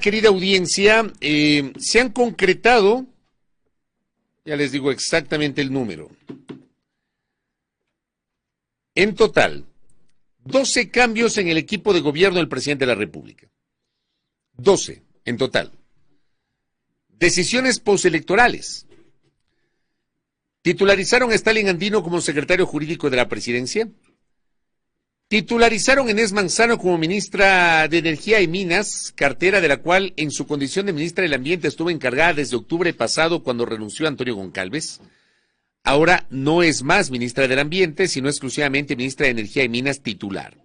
Querida audiencia, se han concretado, ya les digo exactamente el número, en total, 12 cambios en el equipo de gobierno del presidente de la República. 12 en total. Decisiones postelectorales. Titularizaron a Stalin Andino como secretario jurídico de la presidencia. Titularizaron a Inés Manzano como ministra de Energía y Minas, cartera de la cual en su condición de ministra del Ambiente estuvo encargada desde octubre pasado cuando renunció Antonio Goncalves. Ahora no es más ministra del Ambiente, sino exclusivamente ministra de Energía y Minas titular.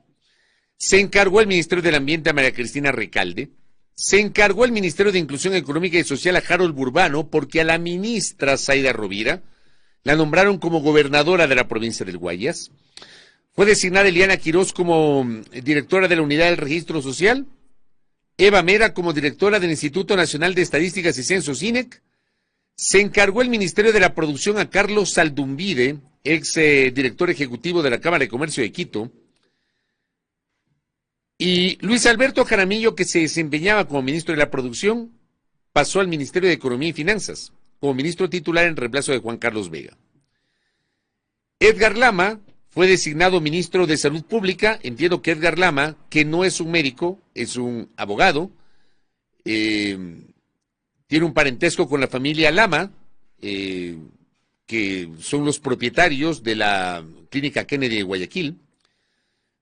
Se encargó el Ministerio del Ambiente a María Cristina Recalde. Se encargó el Ministerio de Inclusión Económica y Social a Harold Burbano porque a la ministra Zaida Rovira la nombraron como gobernadora de la provincia del Guayas. Fue designada Eliana Quirós como directora de la Unidad del Registro Social, Eva Mera como directora del Instituto Nacional de Estadísticas y Censos INEC. Se encargó el Ministerio de la Producción a Carlos Saldumbide, ex director ejecutivo de la Cámara de Comercio de Quito, y Luis Alberto Jaramillo, que se desempeñaba como ministro de la Producción, pasó al Ministerio de Economía y Finanzas, como ministro titular en reemplazo de Juan Carlos Vega. Edgar Lama fue designado ministro de Salud Pública. Entiendo que Edgar Lama, que no es un médico, es un abogado, tiene un parentesco con la familia Lama, que son los propietarios de la Clínica Kennedy de Guayaquil.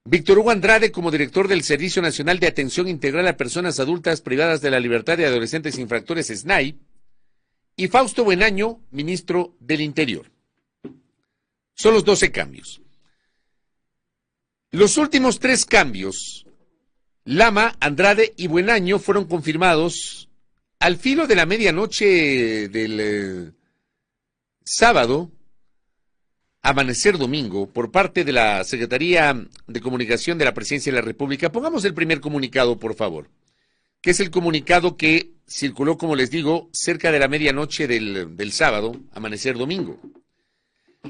Víctor Hugo Andrade como director del Servicio Nacional de Atención Integral a Personas Adultas Privadas de la Libertad y Adolescentes Infractores SNAI. Y Fausto Buenaño, ministro del Interior. Son los 12 cambios. Los últimos 3 cambios, Lama, Andrade y Buenaño, fueron confirmados al filo de la medianoche del sábado, amanecer domingo, por parte de la Secretaría de Comunicación de la Presidencia de la República. Pongamos el primer comunicado, por favor, que es el comunicado que circuló, como les digo, cerca de la medianoche del sábado, amanecer domingo.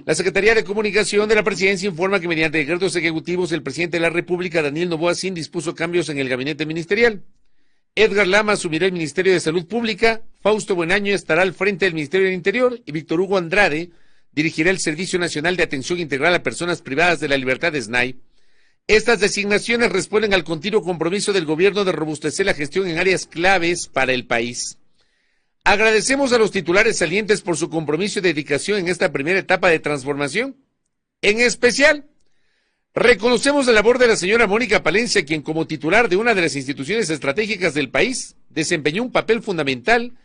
La Secretaría de Comunicación de la Presidencia informa que mediante decretos ejecutivos el presidente de la República, Daniel Noboa Sin, dispuso cambios en el gabinete ministerial. Edgar Lama asumirá el Ministerio de Salud Pública, Fausto Buenaño estará al frente del Ministerio del Interior y Víctor Hugo Andrade dirigirá el Servicio Nacional de Atención Integral a Personas Privadas de la Libertad de SNAI. Estas designaciones responden al continuo compromiso del gobierno de robustecer la gestión en áreas claves para el país. Agradecemos a los titulares salientes por su compromiso y dedicación en esta primera etapa de transformación. En especial, reconocemos la labor de la señora Mónica Palencia, quien como titular de una de las instituciones estratégicas del país, desempeñó un papel fundamental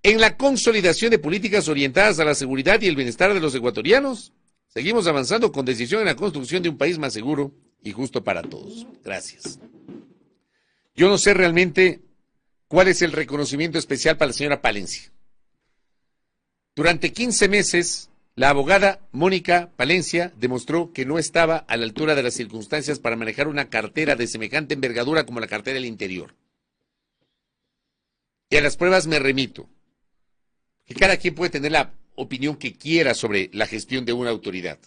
en la consolidación de políticas orientadas a la seguridad y el bienestar de los ecuatorianos. Seguimos avanzando con decisión en la construcción de un país más seguro y justo para todos. Gracias. Yo no sé realmente cuál es el reconocimiento especial para la señora Palencia. Durante 15 meses, la abogada Mónica Palencia demostró que no estaba a la altura de las circunstancias para manejar una cartera de semejante envergadura como la cartera del Interior. Y a las pruebas me remito. Que cada quien puede tener la opinión que quiera sobre la gestión de una autoridad.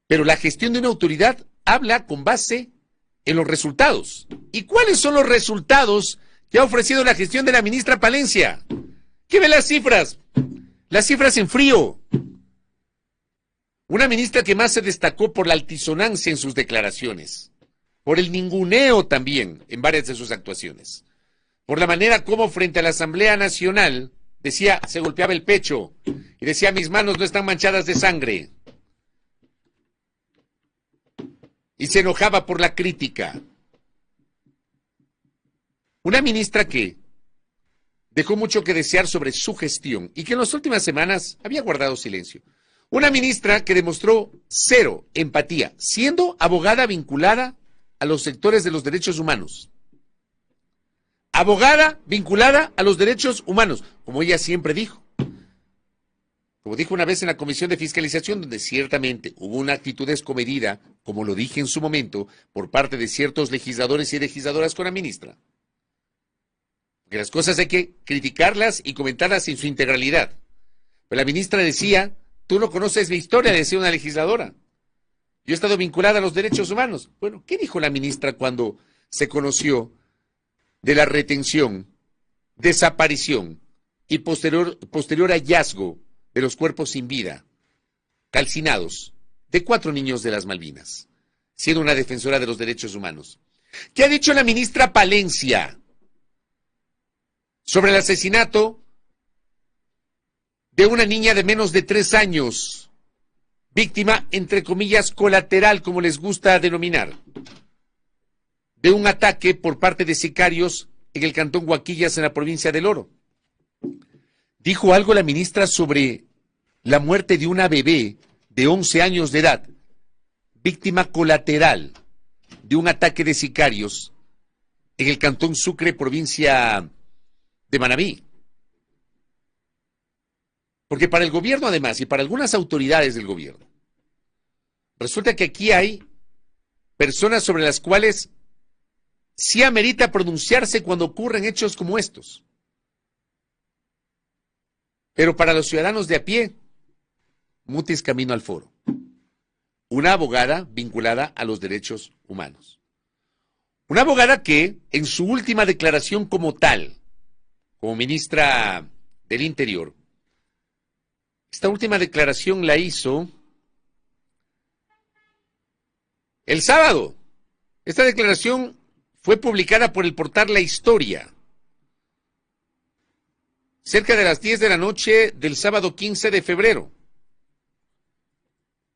Pero la gestión de una autoridad habla con base en los resultados. ¿Y cuáles son los resultados que ha ofrecido la gestión de la ministra Palencia? ¿Qué ve las cifras? Las cifras en frío. Una ministra que más se destacó por la altisonancia en sus declaraciones, por el ninguneo también en varias de sus actuaciones, por la manera como frente a la Asamblea Nacional decía, se golpeaba el pecho y decía, mis manos no están manchadas de sangre. Y se enojaba por la crítica. Una ministra que dejó mucho que desear sobre su gestión y que en las últimas semanas había guardado silencio. Una ministra que demostró cero empatía, siendo abogada vinculada a los sectores de los derechos humanos. Abogada vinculada a los derechos humanos, como ella siempre dijo. Como dijo una vez en la Comisión de Fiscalización, donde ciertamente hubo una actitud descomedida, como lo dije en su momento, por parte de ciertos legisladores y legisladoras con la ministra. Porque las cosas hay que criticarlas y comentarlas en su integralidad. Pero la ministra decía, tú no conoces mi historia, decía una legisladora. Yo he estado vinculada a los derechos humanos. Bueno, ¿qué dijo la ministra cuando se conoció de la retención, desaparición y posterior hallazgo de los cuerpos sin vida, calcinados, de 4 niños de las Malvinas, siendo una defensora de los derechos humanos. ¿Qué ha dicho la ministra Palencia sobre el asesinato de una niña de menos de 3 años, víctima, entre comillas, colateral, como les gusta denominar, de un ataque por parte de sicarios en el cantón Huaquillas, en la provincia del Oro? ¿Dijo algo la ministra sobre la muerte de una bebé de 11 años de edad, víctima colateral de un ataque de sicarios en el cantón Sucre, provincia de Manabí? Porque para el gobierno, además, y para algunas autoridades del gobierno, resulta que aquí hay personas sobre las cuales sí amerita pronunciarse cuando ocurren hechos como estos. Pero para los ciudadanos de a pie, mutis camino al foro. Una abogada vinculada a los derechos humanos. Una abogada que, en su última declaración como tal, como ministra del Interior, esta última declaración la hizo el sábado. Esta declaración fue publicada por el portal La Historia, cerca de las 10 de la noche del sábado 15 de febrero.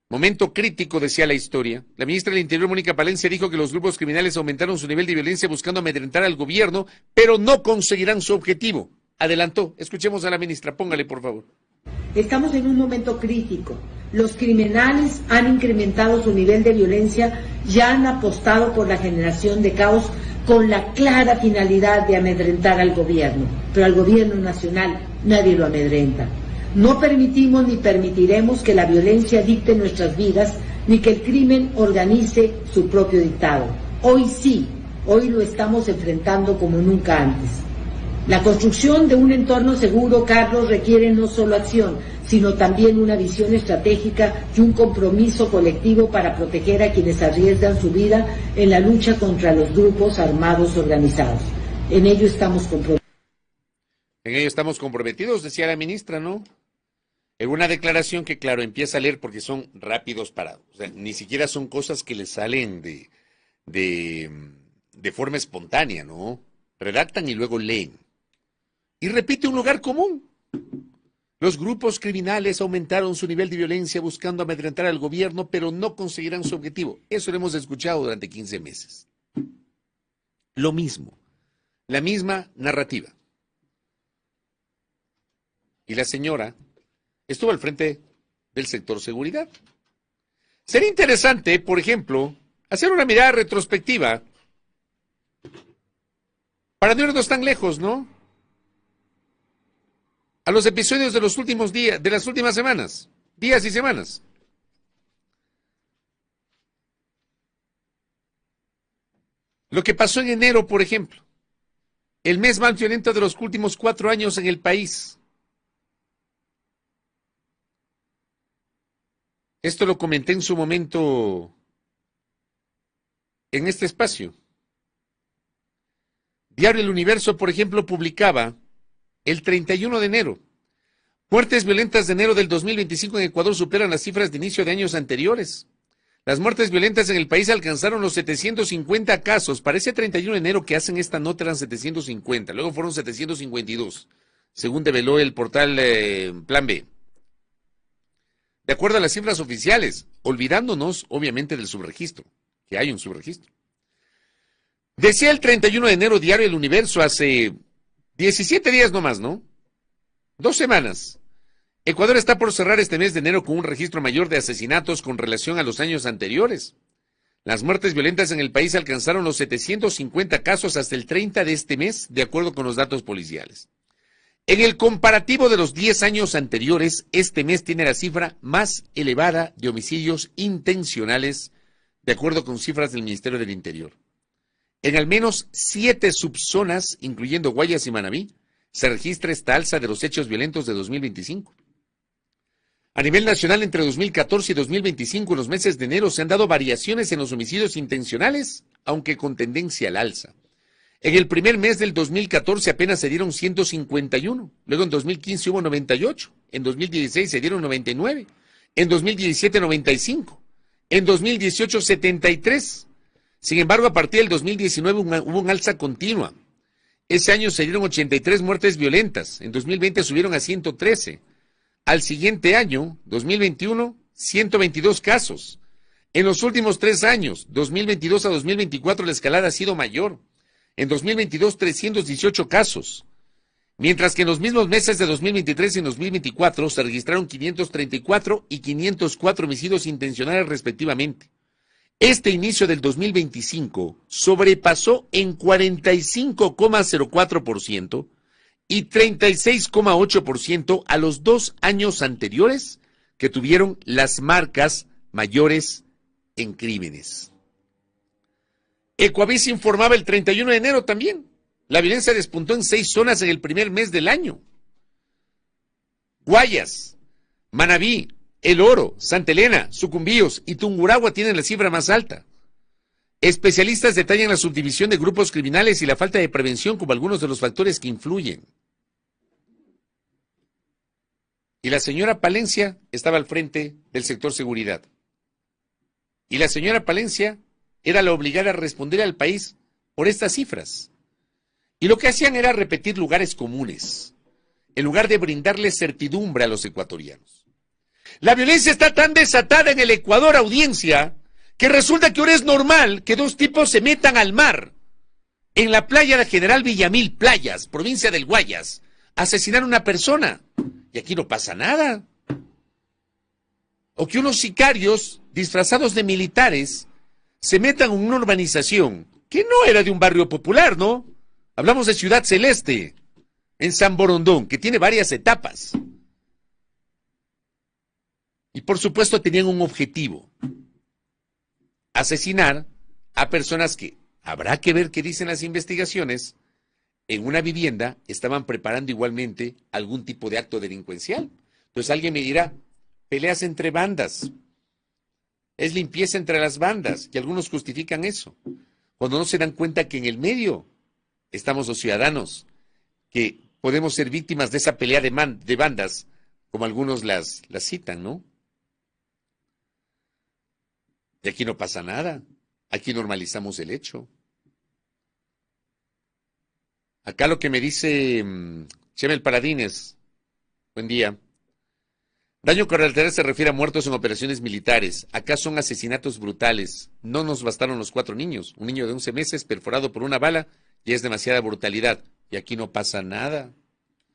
Momento crítico, decía La Historia. La ministra del Interior, Mónica Palencia, dijo que los grupos criminales aumentaron su nivel de violencia buscando amedrentar al gobierno, pero no conseguirán su objetivo. Adelantó. Escuchemos a la ministra. Póngale, por favor. Estamos en un momento crítico. Los criminales han incrementado su nivel de violencia y han apostado por la generación de caos con la clara finalidad de amedrentar al gobierno. Pero al gobierno nacional nadie lo amedrenta. No permitimos ni permitiremos que la violencia dicte nuestras vidas, ni que el crimen organice su propio dictado. Hoy sí, hoy lo estamos enfrentando como nunca antes. La construcción de un entorno seguro, Carlos, requiere no solo acción, sino también una visión estratégica y un compromiso colectivo para proteger a quienes arriesgan su vida en la lucha contra los grupos armados organizados. En ello estamos comprometidos. En ello estamos comprometidos, decía la ministra, ¿no? En una declaración que, claro, empieza a leer porque son rápidos parados. O sea, ni siquiera son cosas que le salen de forma espontánea, ¿no? Redactan y luego leen. Y repite un lugar común. Los grupos criminales aumentaron su nivel de violencia buscando amedrentar al gobierno, pero no conseguirán su objetivo. Eso lo hemos escuchado durante 15 meses. Lo mismo, la misma narrativa. Y la señora estuvo al frente del sector seguridad. Sería interesante, por ejemplo, hacer una mirada retrospectiva para no irnos tan lejos, ¿no? A los episodios de los últimos días, de las últimas semanas, días y semanas. Lo que pasó en enero, por ejemplo, el mes más violento de los últimos 4 años en el país. Esto lo comenté en su momento en este espacio. Diario El Universo, por ejemplo, publicaba el 31 de enero. Muertes violentas de enero del 2025 en Ecuador superan las cifras de inicio de años anteriores. Las muertes violentas en el país alcanzaron los 750 casos. Para ese 31 de enero que hacen esta nota eran 750, luego fueron 752, según develó el portal Plan B. De acuerdo a las cifras oficiales, olvidándonos obviamente del subregistro, que hay un subregistro. Decía el 31 de enero Diario El Universo hace 17 días nomás, ¿no? 2 semanas. Ecuador está por cerrar este mes de enero con un registro mayor de asesinatos con relación a los años anteriores. Las muertes violentas en el país alcanzaron los 750 casos hasta el 30 de este mes, de acuerdo con los datos policiales. En el comparativo de los 10 años anteriores, este mes tiene la cifra más elevada de homicidios intencionales, de acuerdo con cifras del Ministerio del Interior. En al menos 7 subzonas, incluyendo Guayas y Manabí, se registra esta alza de los hechos violentos de 2025. A nivel nacional, entre 2014 y 2025, en los meses de enero, se han dado variaciones en los homicidios intencionales, aunque con tendencia al alza. En el primer mes del 2014 apenas se dieron 151, luego en 2015 hubo 98, en 2016 se dieron 99, en 2017 95, en 2018 73. Sin embargo, a partir del 2019 hubo un alza continua. Ese año se dieron 83 muertes violentas, en 2020 subieron a 113. Al siguiente año, 2021, 122 casos. En los últimos 3 años, 2022 a 2024, la escalada ha sido mayor. En 2022, 318 casos. Mientras que en los mismos meses de 2023 y 2024 se registraron 534 y 504 homicidios intencionales respectivamente. Este inicio del 2025 sobrepasó en 45,04% y 36,8% a los 2 años anteriores que tuvieron las marcas mayores en crímenes. Ecoavisa informaba el 31 de enero también. La violencia despuntó en 6 zonas en el primer mes del año. Guayas, Manabí, El Oro, Santa Elena, Sucumbíos y Tungurahua tienen la cifra más alta. Especialistas detallan la subdivisión de grupos criminales y la falta de prevención como algunos de los factores que influyen. Y la señora Palencia estaba al frente del sector seguridad. Y la señora Palencia era la obligada a responder al país por estas cifras. Y lo que hacían era repetir lugares comunes, en lugar de brindarle certidumbre a los ecuatorianos. La violencia está tan desatada en el Ecuador, audiencia, que resulta que ahora es normal que 2 tipos se metan al mar, en la playa de General Villamil, Playas, provincia del Guayas, a asesinar a una persona. Y aquí no pasa nada. O que unos sicarios disfrazados de militares se metan en una urbanización que no era de un barrio popular, ¿no? Hablamos de Ciudad Celeste, en San Borondón, que tiene varias etapas. Y por supuesto tenían un objetivo: asesinar a personas que, habrá que ver qué dicen las investigaciones, en una vivienda estaban preparando igualmente algún tipo de acto delincuencial. Entonces alguien me dirá, peleas entre bandas, es limpieza entre las bandas, y algunos justifican eso, cuando no se dan cuenta que en el medio estamos los ciudadanos, que podemos ser víctimas de esa pelea de bandas, como algunos las citan, ¿no? Y aquí no pasa nada, aquí normalizamos el hecho. Acá lo que me dice Chemel Paladines, buen día. Daño colateral se refiere a muertos en operaciones militares. Acá son asesinatos brutales. No nos bastaron los 4 niños. Un niño de 11 meses perforado por una bala y es demasiada brutalidad. Y aquí no pasa nada.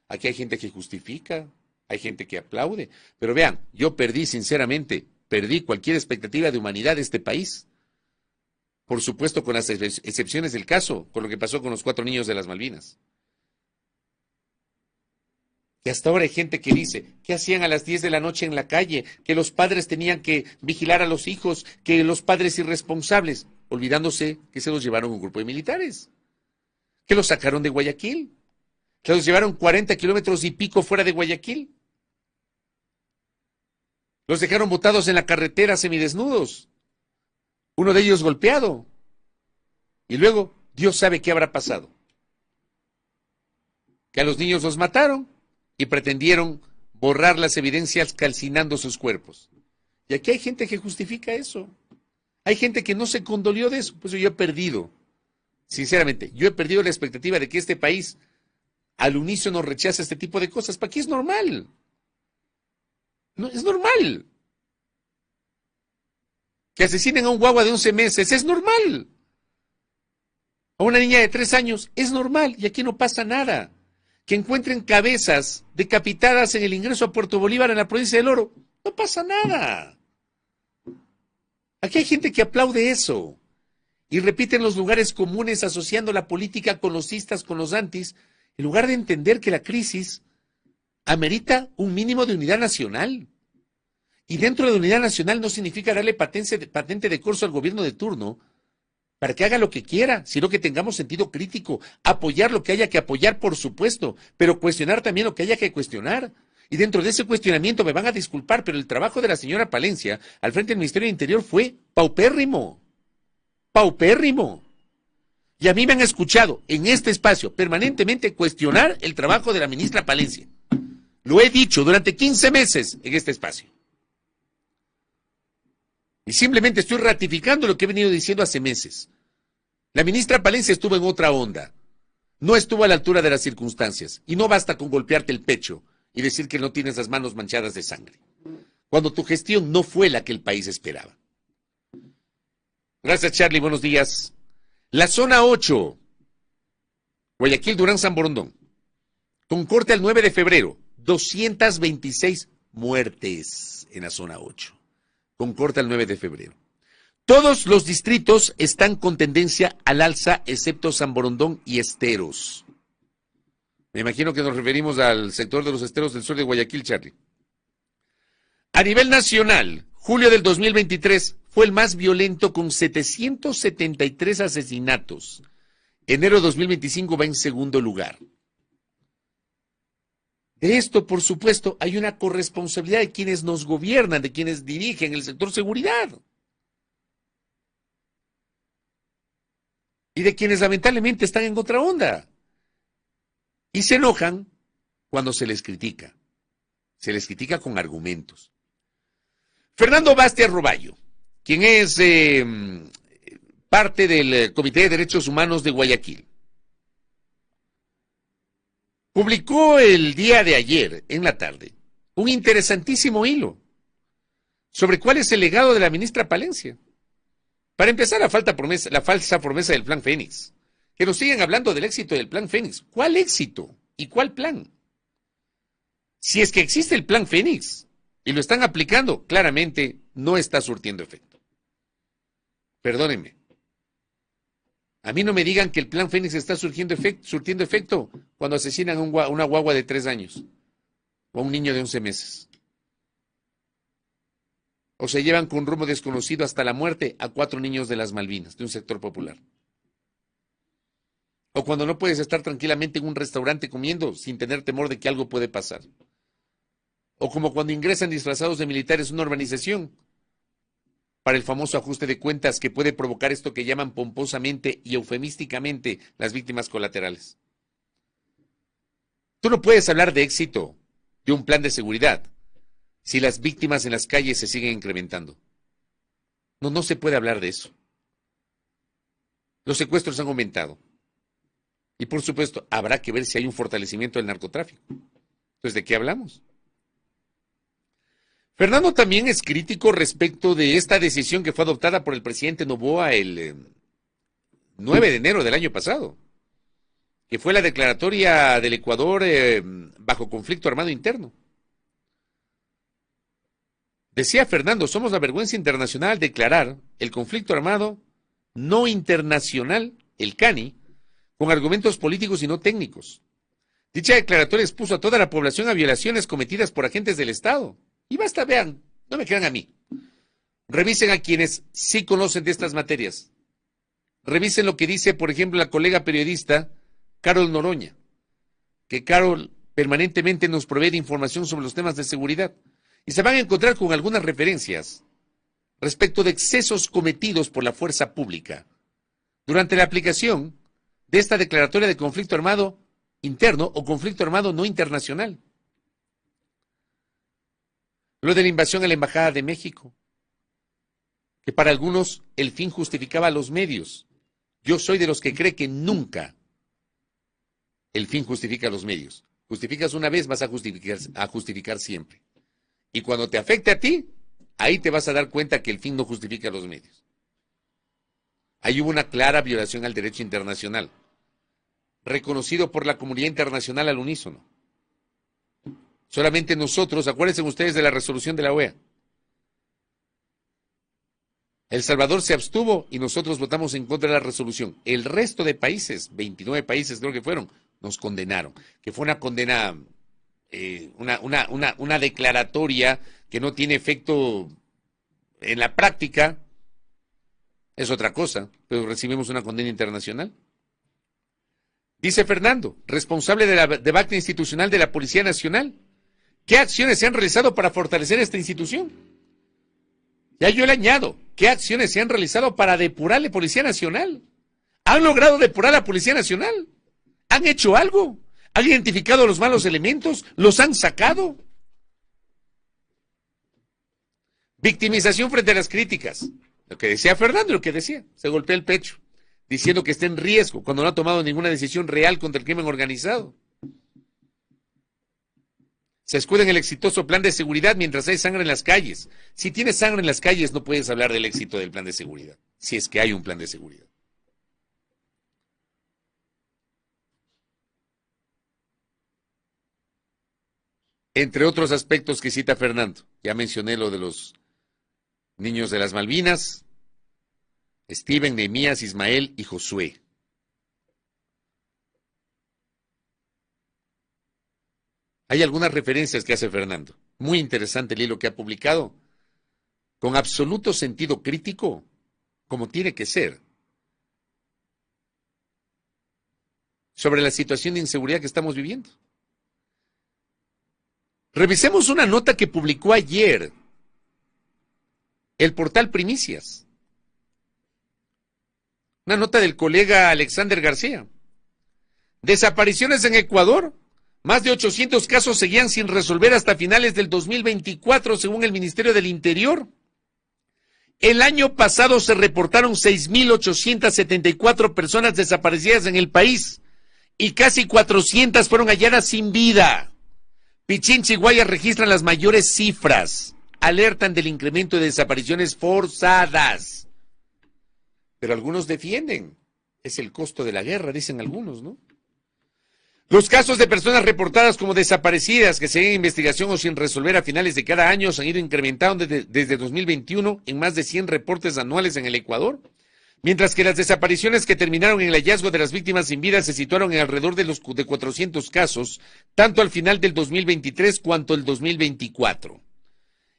Aquí hay gente que justifica, hay gente que aplaude. Pero vean, yo sinceramente, perdí cualquier expectativa de humanidad de este país. Por supuesto, con las excepciones del caso, con lo que pasó con los 4 niños de las Malvinas. Y hasta ahora hay gente que dice, ¿qué hacían a las 10 de la noche en la calle? Que los padres tenían que vigilar a los hijos, que los padres irresponsables, olvidándose que se los llevaron un grupo de militares, que los sacaron de Guayaquil, que los llevaron 40 kilómetros y pico fuera de Guayaquil. Los dejaron botados en la carretera semidesnudos, uno de ellos golpeado. Y luego, Dios sabe qué habrá pasado. Que a los niños los mataron y pretendieron borrar las evidencias calcinando sus cuerpos. Y aquí hay gente que justifica eso. Hay gente que no se condolió de eso. Pues yo he perdido, sinceramente, yo he perdido la expectativa de que este país al unísono rechaza este tipo de cosas. ¿Para qué es normal? No, es normal. Que asesinen a un guagua de 11 meses, es normal. A una niña de 3 años, es normal. Y aquí no pasa nada. Que encuentren cabezas decapitadas en el ingreso a Puerto Bolívar, en la provincia del Oro, no pasa nada. Aquí hay gente que aplaude eso y repiten los lugares comunes asociando la política con los istas, con los antis, en lugar de entender que la crisis amerita un mínimo de unidad nacional. Y dentro de unidad nacional no significa darle patente de corso al gobierno de turno para que haga lo que quiera, sino que tengamos sentido crítico, apoyar lo que haya que apoyar, por supuesto, pero cuestionar también lo que haya que cuestionar. Y dentro de ese cuestionamiento me van a disculpar, pero el trabajo de la señora Palencia al frente del Ministerio del Interior fue paupérrimo. Paupérrimo. Y a mí me han escuchado en este espacio permanentemente cuestionar el trabajo de la ministra Palencia. Lo he dicho durante 15 meses en este espacio. Y simplemente estoy ratificando lo que he venido diciendo hace meses. La ministra Palencia estuvo en otra onda. No estuvo a la altura de las circunstancias. Y no basta con golpearte el pecho y decir que no tienes las manos manchadas de sangre, cuando tu gestión no fue la que el país esperaba. Gracias, Charlie. Buenos días. La zona 8, Guayaquil, Durán, San Borondón, con corte al 9 de febrero, 226 muertes en la zona 8, con corte al 9 de febrero. Todos los distritos están con tendencia al alza, excepto San Borondón y Esteros. Me imagino que nos referimos al sector de los esteros del sur de Guayaquil, Charlie. A nivel nacional, julio del 2023 fue el más violento con 773 asesinatos. Enero de 2025 va en segundo lugar. De esto, por supuesto, hay una corresponsabilidad de quienes nos gobiernan, de quienes dirigen el sector seguridad. Y de quienes lamentablemente están en otra onda. Y se enojan cuando se les critica. Se les critica con argumentos. Fernando Bastias Roballo, quien es parte del Comité de Derechos Humanos de Guayaquil, publicó el día de ayer, en la tarde, un interesantísimo hilo sobre cuál es el legado de la ministra Palencia. Para empezar, la falsa promesa del Plan Fénix. Que nos siguen hablando del éxito del Plan Fénix. ¿Cuál éxito? ¿Y cuál plan? Si es que existe el Plan Fénix y lo están aplicando, claramente no está surtiendo efecto. Perdónenme. A mí no me digan que el Plan Fénix está surtiendo efecto cuando asesinan a una guagua de 3 años o a un niño de 11 meses. O se llevan con rumbo desconocido hasta la muerte a 4 niños de las Malvinas, de un sector popular. O cuando no puedes estar tranquilamente en un restaurante comiendo sin tener temor de que algo puede pasar. O como cuando ingresan disfrazados de militares a una urbanización para el famoso ajuste de cuentas que puede provocar esto que llaman pomposamente y eufemísticamente las víctimas colaterales. Tú no puedes hablar de éxito de un plan de seguridad si las víctimas en las calles se siguen incrementando. No se puede hablar de eso. Los secuestros han aumentado. Y por supuesto, habrá que ver si hay un fortalecimiento del narcotráfico. Entonces, ¿de qué hablamos? Fernando también es crítico respecto de esta decisión que fue adoptada por el presidente Noboa el 9 de enero del año pasado, que fue la declaratoria del Ecuador bajo conflicto armado interno. Decía Fernando, somos la vergüenza internacional al declarar el conflicto armado no internacional, el CANI, con argumentos políticos y no técnicos. Dicha declaratoria expuso a toda la población a violaciones cometidas por agentes del Estado. Y basta, vean, no me crean a mí. Revisen a quienes sí conocen de estas materias. Revisen lo que dice, por ejemplo, la colega periodista Carol Noroña, que Carol permanentemente nos provee de información sobre los temas de seguridad. Y se van a encontrar con algunas referencias respecto de excesos cometidos por la fuerza pública durante la aplicación de esta declaratoria de conflicto armado interno o conflicto armado no internacional. Lo de la invasión a la Embajada de México, que para algunos el fin justificaba los medios. Yo soy de los que cree que nunca el fin justifica los medios. Justificas una vez, vas a justificar siempre. Y cuando te afecte a ti, ahí te vas a dar cuenta que el fin no justifica los medios. Ahí hubo una clara violación al derecho internacional, reconocido por la comunidad internacional al unísono. Solamente nosotros, acuérdense ustedes de la resolución de la OEA. El Salvador se abstuvo y nosotros votamos en contra de la resolución. El resto de países, 29 países creo que fueron, nos condenaron. Que fue una condena, una declaratoria que no tiene efecto en la práctica, es otra cosa, pero recibimos una condena internacional. Dice Fernando, responsable de la debacle institucional de la Policía Nacional, ¿qué acciones se han realizado para fortalecer esta institución? Ya yo le añado, ¿qué acciones se han realizado para depurar la Policía Nacional? ¿Han logrado depurar a la Policía Nacional? ¿Han hecho algo? ¿Han identificado los malos elementos? ¿Los han sacado? Victimización frente a las críticas. Lo que decía Fernando, lo que decía, se golpea el pecho, diciendo que está en riesgo cuando no ha tomado ninguna decisión real contra el crimen organizado. Se escuda en el exitoso plan de seguridad mientras hay sangre en las calles. Si tienes sangre en las calles, no puedes hablar del éxito del plan de seguridad, si es que hay un plan de seguridad. Entre otros aspectos que cita Fernando, ya mencioné lo de los niños de las Malvinas, Steven, Nehemías, Ismael y Josué. Hay algunas referencias que hace Fernando. Muy interesante el hilo que ha publicado, con absoluto sentido crítico, como tiene que ser, sobre la situación de inseguridad que estamos viviendo. Revisemos una nota que publicó ayer el portal Primicias. Una nota del colega Alexander García. Desapariciones en Ecuador. Más de 800 casos seguían sin resolver hasta finales del 2024, según el Ministerio del Interior. El año pasado se reportaron 6.874 personas desaparecidas en el país y casi 400 fueron halladas sin vida. Pichincha y Guayas registran las mayores cifras. Alertan del incremento de desapariciones forzadas. Pero algunos defienden. Es el costo de la guerra, dicen algunos, ¿no? Los casos de personas reportadas como desaparecidas que siguen en investigación o sin resolver a finales de cada año se han ido incrementando desde 2021 en más de 100 reportes anuales en el Ecuador, mientras que las desapariciones que terminaron en el hallazgo de las víctimas sin vida se situaron en alrededor de 400 casos, tanto al final del 2023 cuanto el 2024.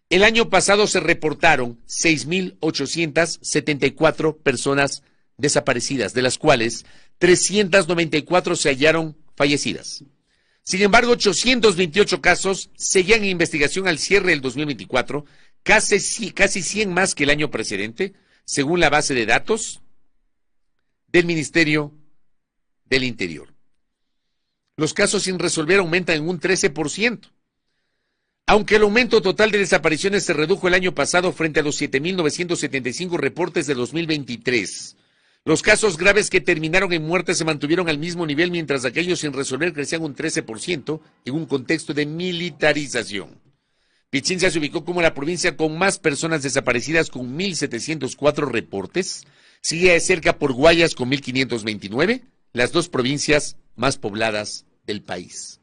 El año pasado se reportaron 6.874 personas desaparecidas, de las cuales 394 se hallaron fallecidas. Sin embargo, 828 casos seguían en investigación al cierre del 2024, casi 100 más que el año precedente, según la base de datos del Ministerio del Interior. Los casos sin resolver aumentan en un 13%. Aunque el aumento total de desapariciones se redujo el año pasado frente a los 7.975 reportes de 2023, los casos graves que terminaron en muerte se mantuvieron al mismo nivel, mientras aquellos sin resolver crecían un 13% en un contexto de militarización. Pichincha se ubicó como la provincia con más personas desaparecidas con 1.704 reportes, sigue de cerca por Guayas con 1.529, las dos provincias más pobladas del país.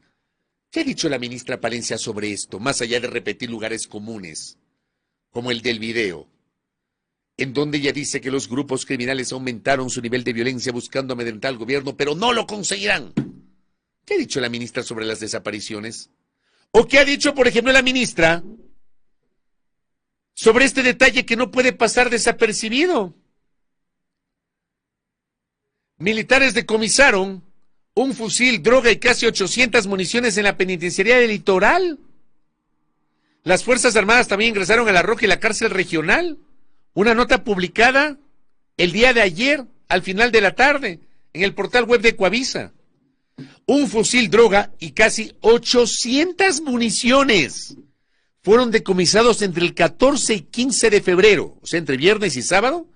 ¿Qué ha dicho la ministra Palencia sobre esto, más allá de repetir lugares comunes, como el del video, en donde ella dice que los grupos criminales aumentaron su nivel de violencia buscando amedrentar al gobierno, pero no lo conseguirán? ¿Qué ha dicho la ministra sobre las desapariciones? ¿O qué ha dicho, por ejemplo, la ministra sobre este detalle que no puede pasar desapercibido? Militares decomisaron un fusil, droga y casi 800 municiones en la penitenciaría del Litoral. Las Fuerzas Armadas también ingresaron a La Roja y la cárcel regional. Una nota publicada el día de ayer, al final de la tarde, en el portal web de Coavisa. Un fusil, droga y casi 800 municiones fueron decomisados entre el 14 y 15 de febrero, o sea, entre viernes y sábado,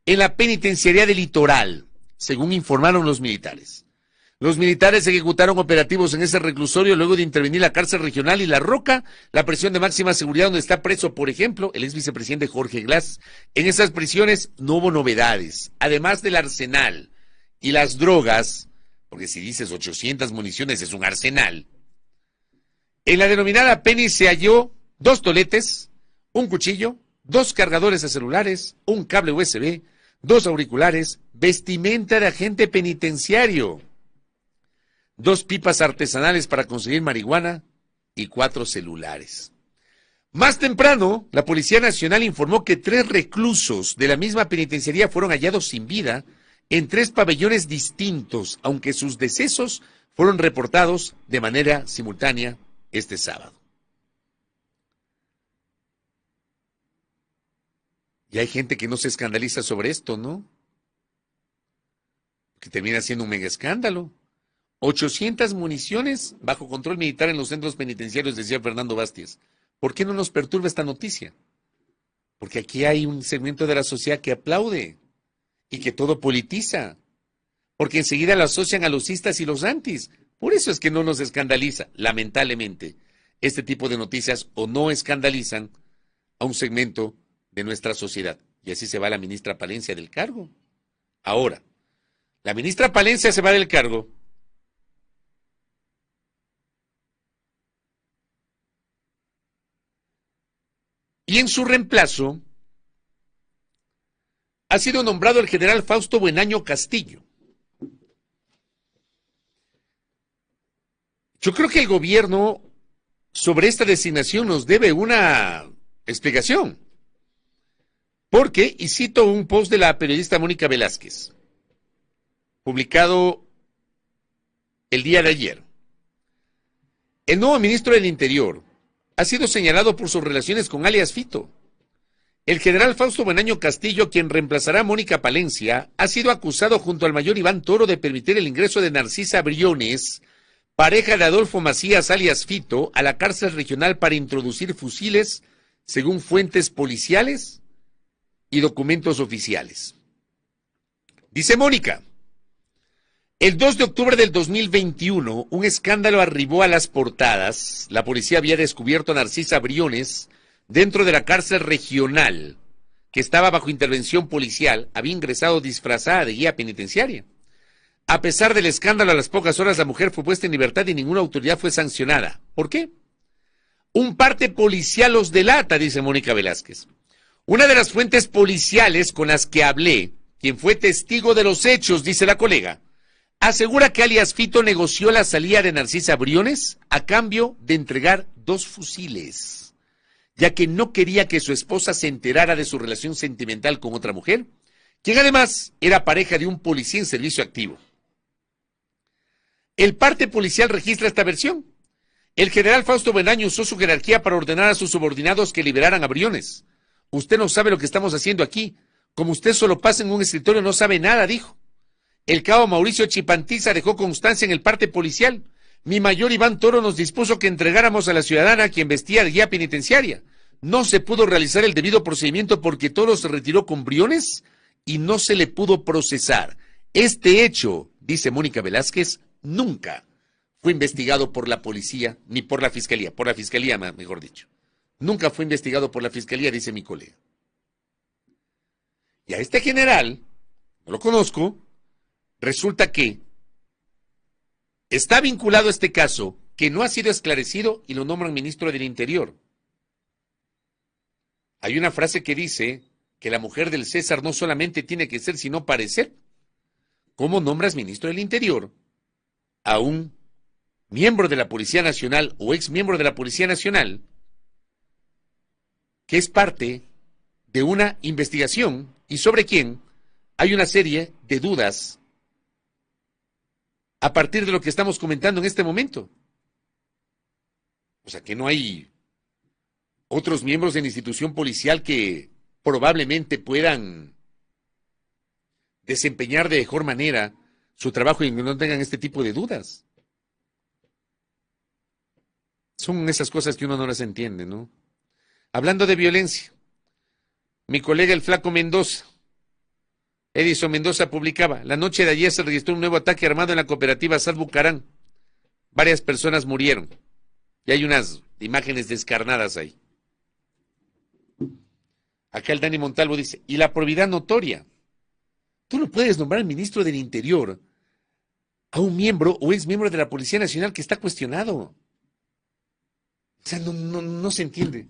en la penitenciaría del Litoral, según informaron los militares. Los militares ejecutaron operativos en ese reclusorio luego de intervenir la cárcel regional y La Roca, la prisión de máxima seguridad donde está preso, por ejemplo, el ex vicepresidente Jorge Glass. En esas prisiones no hubo novedades. Además del arsenal y las drogas, porque si dices 800 municiones es un arsenal, en la denominada Penny se halló 2 toletes, un cuchillo, 2 cargadores de celulares, un cable USB, 2 auriculares, vestimenta de agente penitenciario, 2 pipas artesanales para conseguir marihuana y 4 celulares. Más temprano, la Policía Nacional informó que 3 reclusos de la misma penitenciaría fueron hallados sin vida en 3 pabellones distintos, aunque sus decesos fueron reportados de manera simultánea este sábado. Y hay gente que no se escandaliza sobre esto, ¿no? que termina siendo un mega escándalo. 800 municiones bajo control militar en los centros penitenciarios, decía Fernando Bastias. ¿Por qué no nos perturba esta noticia? Porque aquí hay un segmento de la sociedad que aplaude y que todo politiza. Porque enseguida lo asocian a los istas y los antis. Por eso es que no nos escandaliza, lamentablemente, este tipo de noticias o no escandalizan a un segmento de nuestra sociedad. Y así se va la ministra Palencia del cargo. Ahora, la ministra Palencia se va del cargo. Y en su reemplazo ha sido nombrado el general Fausto Buenaño Castillo. Yo creo que el gobierno sobre esta designación nos debe una explicación. Porque, y cito un post de la periodista Mónica Velázquez, publicado el día de ayer. El nuevo ministro del Interior ha sido señalado por sus relaciones con alias Fito. El general Fausto Buenaño Castillo, quien reemplazará a Mónica Palencia, ha sido acusado junto al mayor Iván Toro de permitir el ingreso de Narcisa Briones, pareja de Adolfo Macías alias Fito, a la cárcel regional para introducir fusiles, según fuentes policiales y documentos oficiales. Dice Mónica, el 2 de octubre del 2021, un escándalo arribó a las portadas. La policía había descubierto a Narcisa Briones dentro de la cárcel regional, que estaba bajo intervención policial, había ingresado disfrazada de guía penitenciaria. A pesar del escándalo, a las pocas horas la mujer fue puesta en libertad y ninguna autoridad fue sancionada. ¿Por qué? Un parte policial los delata, dice Mónica Velázquez. Una de las fuentes policiales con las que hablé, quien fue testigo de los hechos, dice la colega, asegura que alias Fito negoció la salida de Narcisa Briones a cambio de entregar 2 fusiles, ya que no quería que su esposa se enterara de su relación sentimental con otra mujer, quien además era pareja de un policía en servicio activo. El parte policial registra esta versión. El general Fausto Buenaño usó su jerarquía para ordenar a sus subordinados que liberaran a Briones. Usted no sabe lo que estamos haciendo aquí. Como usted solo pasa en un escritorio, no sabe nada, dijo. El cabo Mauricio Chipantiza dejó constancia en el parte policial. Mi mayor Iván Toro nos dispuso que entregáramos a la ciudadana quien vestía de guía penitenciaria. No se pudo realizar el debido procedimiento porque Toro se retiró con Briones y no se le pudo procesar. Este hecho, dice Mónica Velázquez, nunca fue investigado por la policía ni por la fiscalía, mejor dicho. Nunca fue investigado por la fiscalía, dice mi colega. Y a este general, no lo conozco, resulta que está vinculado a este caso que no ha sido esclarecido y lo nombran ministro del Interior. Hay una frase que dice que la mujer del César no solamente tiene que ser, sino parecer. ¿Cómo nombras ministro del Interior a un miembro de la Policía Nacional o ex miembro de la Policía Nacional que es parte de una investigación y sobre quien hay una serie de dudas a partir de lo que estamos comentando en este momento? O sea, que no hay otros miembros de la institución policial que probablemente puedan desempeñar de mejor manera su trabajo y no tengan este tipo de dudas. Son esas cosas que uno no las entiende, ¿no? Hablando de violencia, mi colega el Flaco Mendoza, Edison Mendoza, publicaba, la noche de ayer se registró un nuevo ataque armado en la cooperativa Sad Bucarán. Varias personas murieron y hay unas imágenes descarnadas ahí. Acá el Dani Montalvo dice, y la probidad notoria. Tú no puedes nombrar al ministro del Interior a un miembro o ex miembro de la Policía Nacional que está cuestionado. O sea, no se entiende.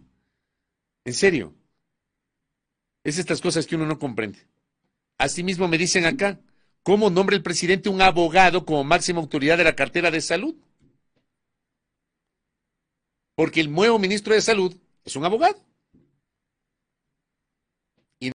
En serio. Es estas cosas que uno no comprende. Asimismo me dicen acá, ¿cómo nombra el presidente un abogado como máxima autoridad de la cartera de salud? Porque el nuevo ministro de Salud es un abogado.